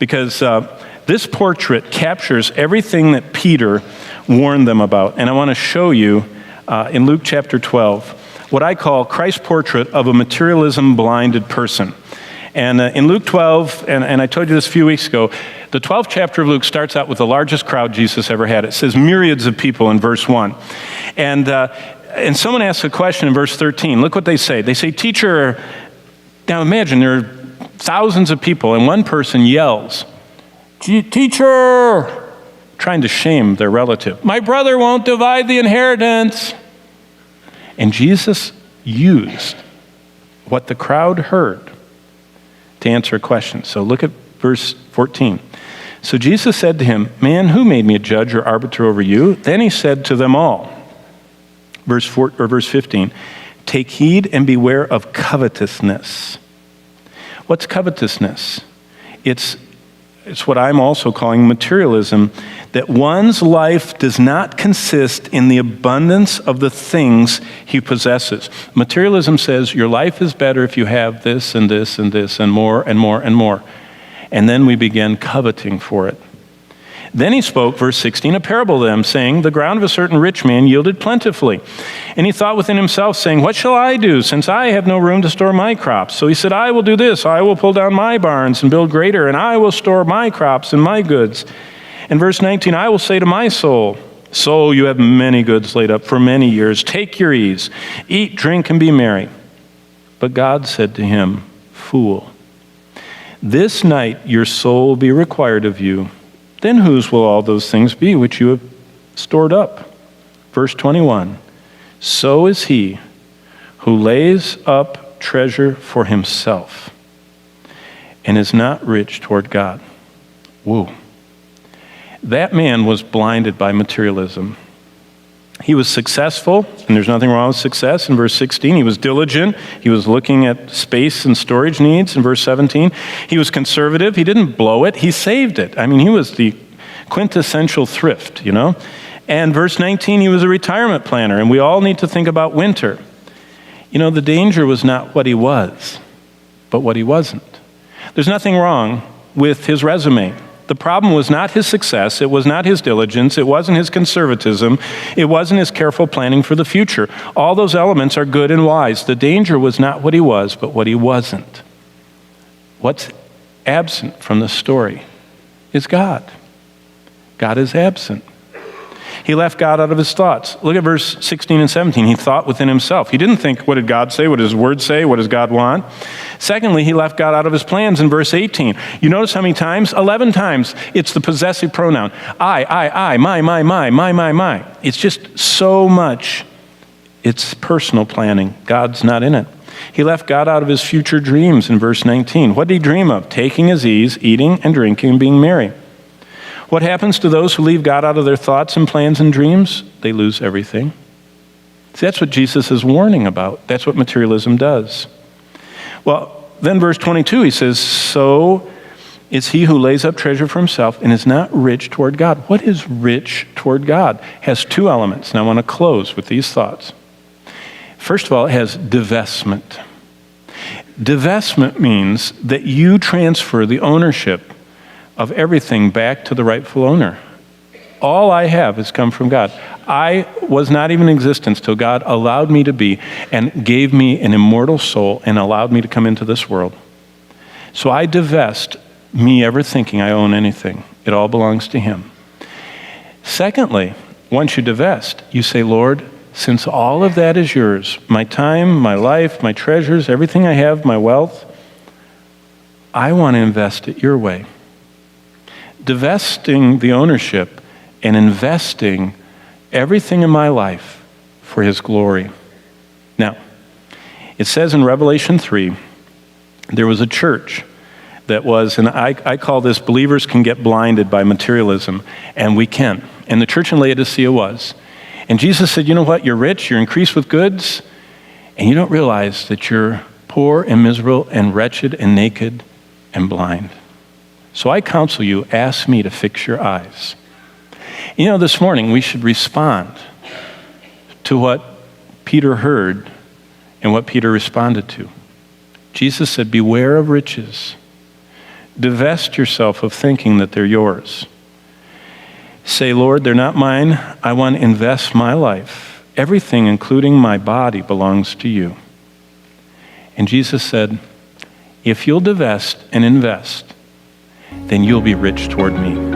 because this portrait captures everything that Peter warned them about. And I want to show you in Luke chapter 12 what I call Christ's portrait of a materialism-blinded person. And in Luke 12, and I told you this a few weeks ago, the 12th chapter of Luke starts out with the largest crowd Jesus ever had. It says myriads of people in verse 1. And someone asks a question in verse 13. Look what they say. They say, "Teacher," now imagine there are thousands of people, and one person yells, "Teacher," trying to shame their relative. "My brother won't divide the inheritance." And Jesus used what the crowd heard to answer a question. So look at verse 14. "So Jesus said to him, 'Man, who made me a judge or arbiter over you?' Then he said to them all," verse 15, "Take heed and beware of covetousness." What's covetousness? It's what I'm also calling materialism, that one's life does not consist in the abundance of the things he possesses. Materialism says your life is better if you have this and this and this and more and more and more. And then we begin coveting for it. Then he spoke, verse 16, a parable to them, saying, "The ground of a certain rich man yielded plentifully. And he thought within himself, saying, 'What shall I do, since I have no room to store my crops?' So he said, 'I will do this. I will pull down my barns and build greater, and I will store my crops and my goods.' And verse 19, 'I will say to my soul, Soul, you have many goods laid up for many years. Take your ease. Eat, drink, and be merry.' But God said to him, 'Fool, this night your soul will be required of you. Then whose will all those things be which you have stored up?' Verse 21, 'So is he who lays up treasure for himself and is not rich toward God.'" Whoa. That man was blinded by materialism. He was successful, and there's nothing wrong with success. In verse 16, he was diligent. He was looking at space and storage needs. In verse 17, he was conservative. He didn't blow it. He saved it. I mean, he was the quintessential thrift, you know. And verse 19, he was a retirement planner, and we all need to think about winter. You know, the danger was not what he was, but what he wasn't. There's nothing wrong with his resume. The problem was not his success, it was not his diligence, it wasn't his conservatism, it wasn't his careful planning for the future. All those elements are good and wise. The danger was not what he was, but what he wasn't. What's absent from the story is God. God is absent. He left God out of his thoughts. Look at verse 16 and 17. He thought within himself. He didn't think, what did God say? What does his word say? What does God want? Secondly, he left God out of his plans in verse 18. You notice how many times? 11 times. It's the possessive pronoun. I, my. It's just so much. It's personal planning. God's not in it. He left God out of his future dreams in verse 19. What did he dream of? Taking his ease, eating and drinking and being merry. What happens to those who leave God out of their thoughts and plans and dreams? They lose everything. See, that's what Jesus is warning about. That's what materialism does. Well, then verse 22, he says, "So is he who lays up treasure for himself and is not rich toward God." What is rich toward God? It has two elements, and I want to close with these thoughts. First of all, it has divestment. Divestment means that you transfer the ownership of everything back to the rightful owner. All I have has come from God. I was not even in existence till God allowed me to be and gave me an immortal soul and allowed me to come into this world. So I divest me ever thinking I own anything. It all belongs to him. Secondly, once you divest, you say, "Lord, since all of that is yours, my time, my life, my treasures, everything I have, my wealth, I want to invest it your way." Divesting the ownership and investing everything in my life for his glory. Now, it says in Revelation 3, there was a church that was, and I call this believers can get blinded by materialism, and we can. And the church in Laodicea was. And Jesus said, "You know what? You're rich, you're increased with goods, and you don't realize that you're poor and miserable and wretched and naked and blind. So I counsel you, ask me to fix your eyes." You know, this morning we should respond to what Peter heard and what Peter responded to. Jesus said, "Beware of riches. Divest yourself of thinking that they're yours. Say, Lord, they're not mine. I want to invest my life. Everything, including my body, belongs to you. And Jesus said, if you'll divest and invest, then you'll be rich toward me.